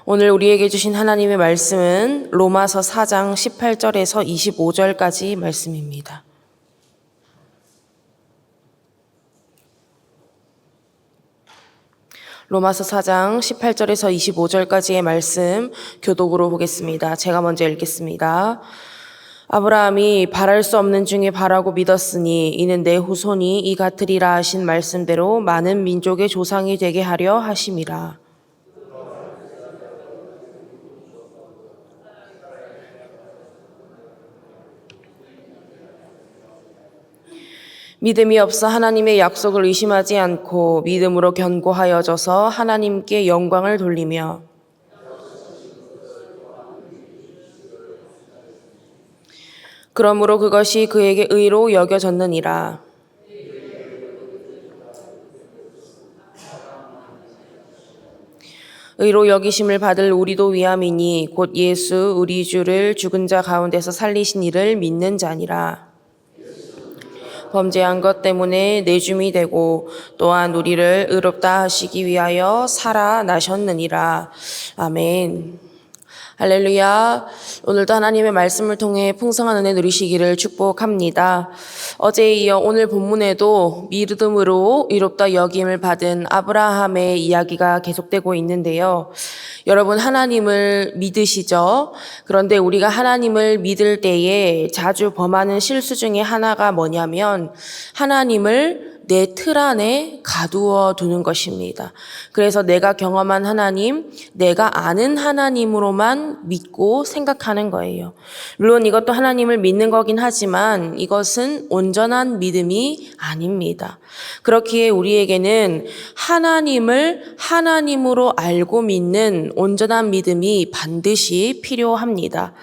오늘 우리에게 주신 하나님의 말씀은 로마서 4장 18절에서 25절까지 말씀입니다. 로마서 4장 18절에서 25절까지의 말씀 교독으로 보겠습니다. 제가 먼저 읽겠습니다. 아브라함이 바랄 수 없는 중에 바라고 믿었으니 이는 내 후손이 이 같으리라 하신 말씀대로 많은 민족의 조상이 되게 하려 하심이라. 믿음이 없어 하나님의 약속을 의심하지 않고 믿음으로 견고하여져서 하나님께 영광을 돌리며 그러므로 그것이 그에게 의로 여겨졌느니라. 의로 여기심을 받을 우리도 위함이니 곧 예수 우리 주를 죽은 자 가운데서 살리신 이를 믿는 자니라. 범죄한 것 때문에 내줌이 되고 또한 우리를 의롭다 하시기 위하여 살아나셨느니라. 아멘. 할렐루야. 오늘도 하나님의 말씀을 통해 풍성한 은혜 누리시기를 축복합니다. 어제에 이어 오늘 본문에도 믿음으로 의롭다 여김을 받은 아브라함의 이야기가 계속되고 있는데요. 여러분 하나님을 믿으시죠? 그런데 우리가 하나님을 믿을 때에 자주 범하는 실수 중에 하나가 뭐냐면 하나님을 내 틀 안에 가두어 두는 것입니다. 그래서 내가 경험한 하나님, 내가 아는 하나님으로만 믿고 생각하는 거예요. 물론 이것도 하나님을 믿는 거긴 하지만 이것은 온전한 믿음이 아닙니다. 그렇기에 우리에게는 하나님을 하나님으로 알고 믿는 온전한 믿음이 반드시 필요합니다.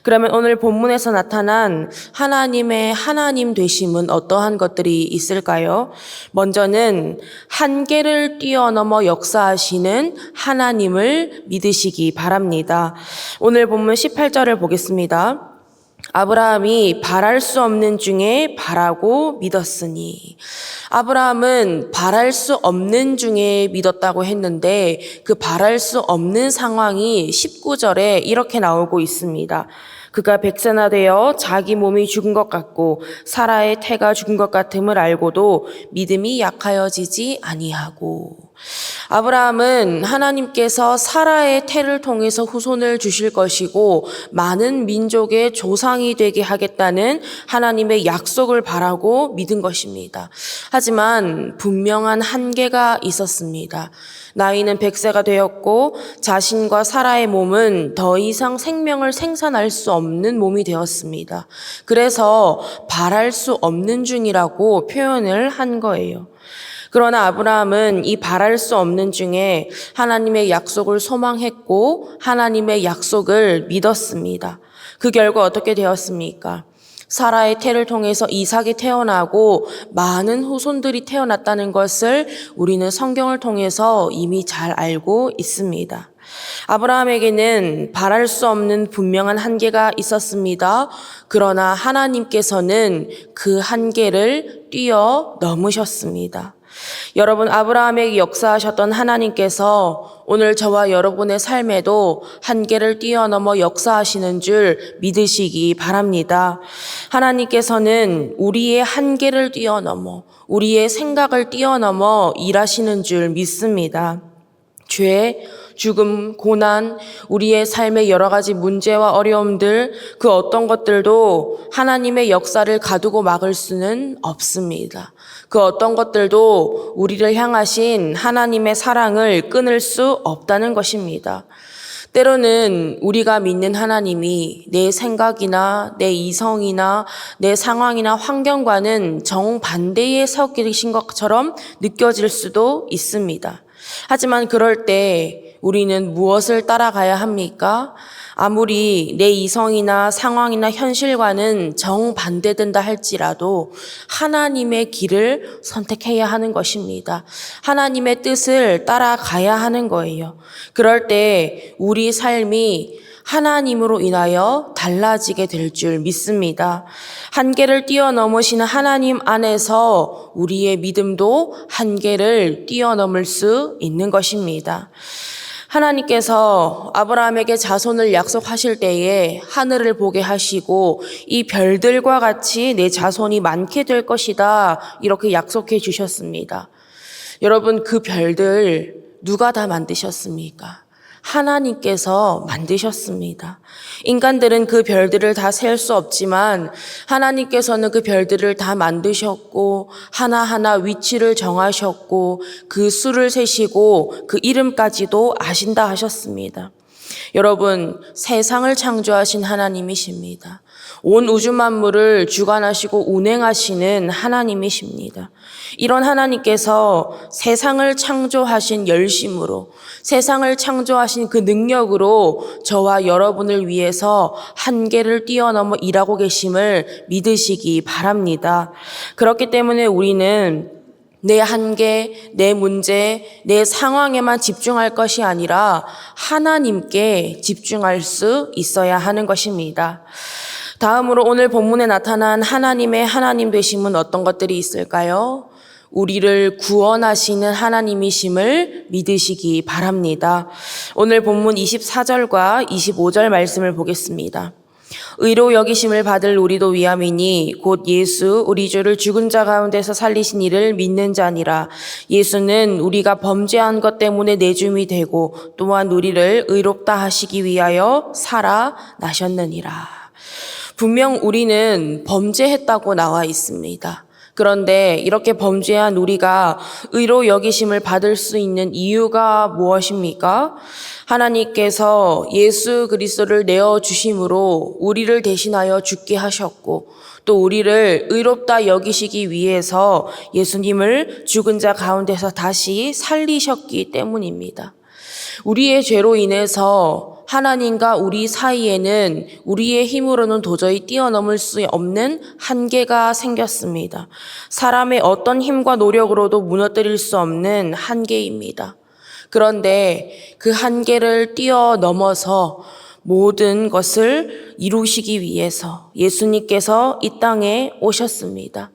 그러면 오늘 본문에서 나타난 하나님의 하나님 되심은 어떠한 것들이 있을까요? 먼저는 한계를 뛰어넘어 역사하시는 하나님을 믿으시기 바랍니다. 오늘 본문 18절을 보겠습니다. 아브라함이 바랄 수 없는 중에 바라고 믿었으니. 아브라함은 바랄 수 없는 중에 믿었다고 했는데 그 바랄 수 없는 상황이 19절에 이렇게 나오고 있습니다. 그가 백세나 되어 자기 몸이 죽은 것 같고 사라의 태가 죽은 것 같음을 알고도 믿음이 약하여지지 아니하고. 아브라함은 하나님께서 사라의 태를 통해서 후손을 주실 것이고 많은 민족의 조상이 되게 하겠다는 하나님의 약속을 바라고 믿은 것입니다. 하지만 분명한 한계가 있었습니다. 나이는 100세가 되었고 자신과 사라의 몸은 더 이상 생명을 생산할 수 없는 몸이 되었습니다. 그래서 바랄 수 없는 중이라고 표현을 한 거예요. 그러나 아브라함은 이 바랄 수 없는 중에 하나님의 약속을 소망했고 하나님의 약속을 믿었습니다. 그 결과 어떻게 되었습니까? 사라의 태를 통해서 이삭이 태어나고 많은 후손들이 태어났다는 것을 우리는 성경을 통해서 이미 잘 알고 있습니다. 아브라함에게는 바랄 수 없는 분명한 한계가 있었습니다. 그러나 하나님께서는 그 한계를 뛰어넘으셨습니다. 여러분, 아브라함에게 역사하셨던 하나님께서 오늘 저와 여러분의 삶에도 한계를 뛰어넘어 역사하시는 줄 믿으시기 바랍니다. 하나님께서는 우리의 한계를 뛰어넘어 우리의 생각을 뛰어넘어 일하시는 줄 믿습니다. 죄, 죽음, 고난, 우리의 삶의 여러 가지 문제와 어려움들, 그 어떤 것들도 하나님의 역사를 가두고 막을 수는 없습니다. 그 어떤 것들도 우리를 향하신 하나님의 사랑을 끊을 수 없다는 것입니다. 때로는 우리가 믿는 하나님이 내 생각이나 내 이성이나 내 상황이나 환경과는 정반대에 서 계신 것처럼 느껴질 수도 있습니다. 하지만 그럴 때 우리는 무엇을 따라가야 합니까? 아무리 내 이성이나 상황이나 현실과는 정반대된다 할지라도 하나님의 길을 선택해야 하는 것입니다. 하나님의 뜻을 따라가야 하는 거예요. 그럴 때 우리 삶이 하나님으로 인하여 달라지게 될 줄 믿습니다. 한계를 뛰어넘으시는 하나님 안에서 우리의 믿음도 한계를 뛰어넘을 수 있는 것입니다. 하나님께서 아브라함에게 자손을 약속하실 때에 하늘을 보게 하시고 이 별들과 같이 내 자손이 많게 될 것이다 이렇게 약속해 주셨습니다. 여러분, 그 별들 누가 다 만드셨습니까? 하나님께서 만드셨습니다. 인간들은 그 별들을 다 셀 수 없지만 하나님께서는 그 별들을 다 만드셨고 하나하나 위치를 정하셨고 그 수를 세시고 그 이름까지도 아신다 하셨습니다. 여러분, 세상을 창조하신 하나님이십니다. 온 우주 만물을 주관하시고 운행하시는 하나님이십니다. 이런 하나님께서 세상을 창조하신 열심으로, 세상을 창조하신 그 능력으로 저와 여러분을 위해서 한계를 뛰어넘어 일하고 계심을 믿으시기 바랍니다. 그렇기 때문에 우리는 내 한계, 내 문제, 내 상황에만 집중할 것이 아니라 하나님께 집중할 수 있어야 하는 것입니다. 다음으로 오늘 본문에 나타난 하나님의 하나님 되심은 어떤 것들이 있을까요? 우리를 구원하시는 하나님이심을 믿으시기 바랍니다. 오늘 본문 24절과 25절 말씀을 보겠습니다. 의로 여기심을 받을 우리도 위함이니 곧 예수 우리 주를 죽은 자 가운데서 살리신 이를 믿는 자니라. 예수는 우리가 범죄한 것 때문에 내줌이 되고 또한 우리를 의롭다 하시기 위하여 살아나셨느니라. 분명 우리는 범죄했다고 나와 있습니다. 그런데 이렇게 범죄한 우리가 의로 여기심을 받을 수 있는 이유가 무엇입니까? 하나님께서 예수 그리스도를 내어주심으로 우리를 대신하여 죽게 하셨고 또 우리를 의롭다 여기시기 위해서 예수님을 죽은 자 가운데서 다시 살리셨기 때문입니다. 우리의 죄로 인해서 하나님과 우리 사이에는 우리의 힘으로는 도저히 뛰어넘을 수 없는 한계가 생겼습니다. 사람의 어떤 힘과 노력으로도 무너뜨릴 수 없는 한계입니다. 그런데 그 한계를 뛰어넘어서 모든 것을 이루시기 위해서 예수님께서 이 땅에 오셨습니다.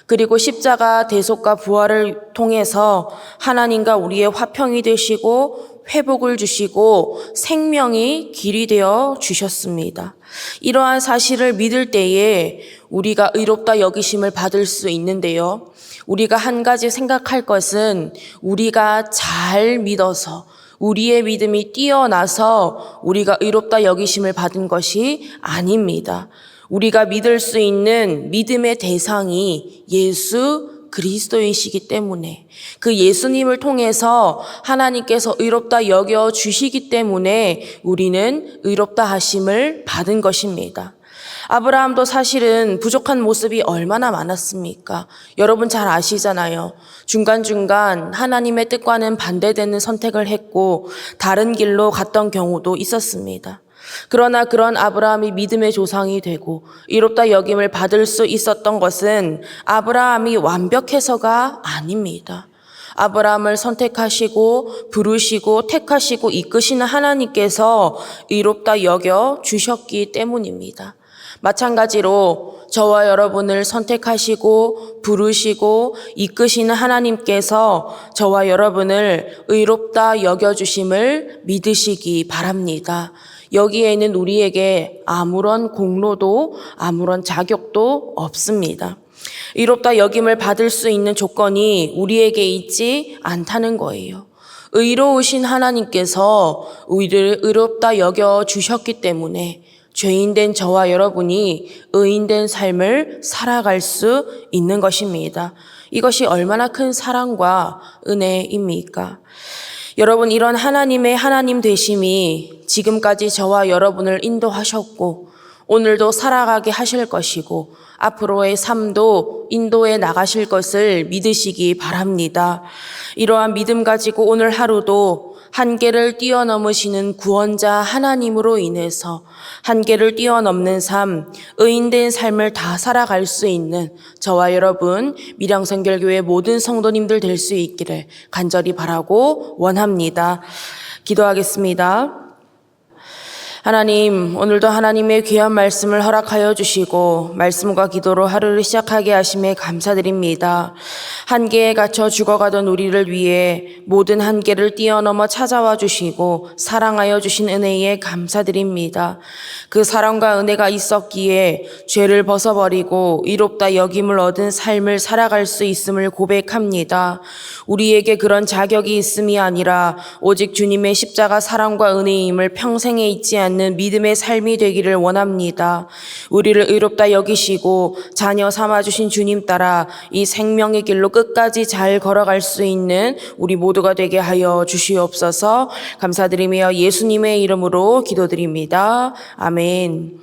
그리고 십자가 대속과 부활을 통해서 하나님과 우리의 화평이 되시고 회복을 주시고 생명이 길이 되어 주셨습니다. 이러한 사실을 믿을 때에 우리가 의롭다 여기심을 받을 수 있는데요. 우리가 한 가지 생각할 것은 우리가 잘 믿어서 우리의 믿음이 뛰어나서 우리가 의롭다 여기심을 받은 것이 아닙니다. 우리가 믿을 수 있는 믿음의 대상이 예수 그리스도이시기 때문에 그 예수님을 통해서 하나님께서 의롭다 여겨 주시기 때문에 우리는 의롭다 하심을 받은 것입니다. 아브라함도 사실은 부족한 모습이 얼마나 많았습니까? 여러분 잘 아시잖아요. 중간중간 하나님의 뜻과는 반대되는 선택을 했고 다른 길로 갔던 경우도 있었습니다. 그러나 그런 아브라함이 믿음의 조상이 되고 의롭다 여김을 받을 수 있었던 것은 아브라함이 완벽해서가 아닙니다. 아브라함을 선택하시고 부르시고 택하시고 이끄시는 하나님께서 의롭다 여겨 주셨기 때문입니다. 마찬가지로 저와 여러분을 선택하시고 부르시고 이끄시는 하나님께서 저와 여러분을 의롭다 여겨주심을 믿으시기 바랍니다. 여기에는 우리에게 아무런 공로도 아무런 자격도 없습니다. 의롭다 여김을 받을 수 있는 조건이 우리에게 있지 않다는 거예요. 의로우신 하나님께서 우리를 의롭다 여겨주셨기 때문에 죄인된 저와 여러분이 의인된 삶을 살아갈 수 있는 것입니다. 이것이 얼마나 큰 사랑과 은혜입니까? 여러분, 이런 하나님의 하나님 되심이 지금까지 저와 여러분을 인도하셨고 오늘도 살아가게 하실 것이고 앞으로의 삶도 인도해 나가실 것을 믿으시기 바랍니다. 이러한 믿음 가지고 오늘 하루도 한계를 뛰어넘으시는 구원자 하나님으로 인해서 한계를 뛰어넘는 삶, 의인된 삶을 다 살아갈 수 있는 저와 여러분 밀양선결교회 모든 성도님들 될 수 있기를 간절히 바라고 원합니다. 기도하겠습니다. 하나님, 오늘도 하나님의 귀한 말씀을 허락하여 주시고 말씀과 기도로 하루를 시작하게 하심에 감사드립니다. 한계에 갇혀 죽어가던 우리를 위해 모든 한계를 뛰어넘어 찾아와 주시고 사랑하여 주신 은혜에 감사드립니다. 그 사랑과 은혜가 있었기에 죄를 벗어버리고 의롭다 여김을 얻은 삶을 살아갈 수 있음을 고백합니다. 우리에게 그런 자격이 있음이 아니라 오직 주님의 십자가 사랑과 은혜임을 평생에 잊지 않는 믿음의 삶이 되기를 원합니다. 우리를 의롭다 여기시고 자녀 삼아주신 주님 따라 이 생명의 길로 끝까지 잘 걸어갈 수 있는 우리 모두가 되게 하여 주시옵소서. 감사드리며 예수님의 이름으로 기도드립니다. 아멘.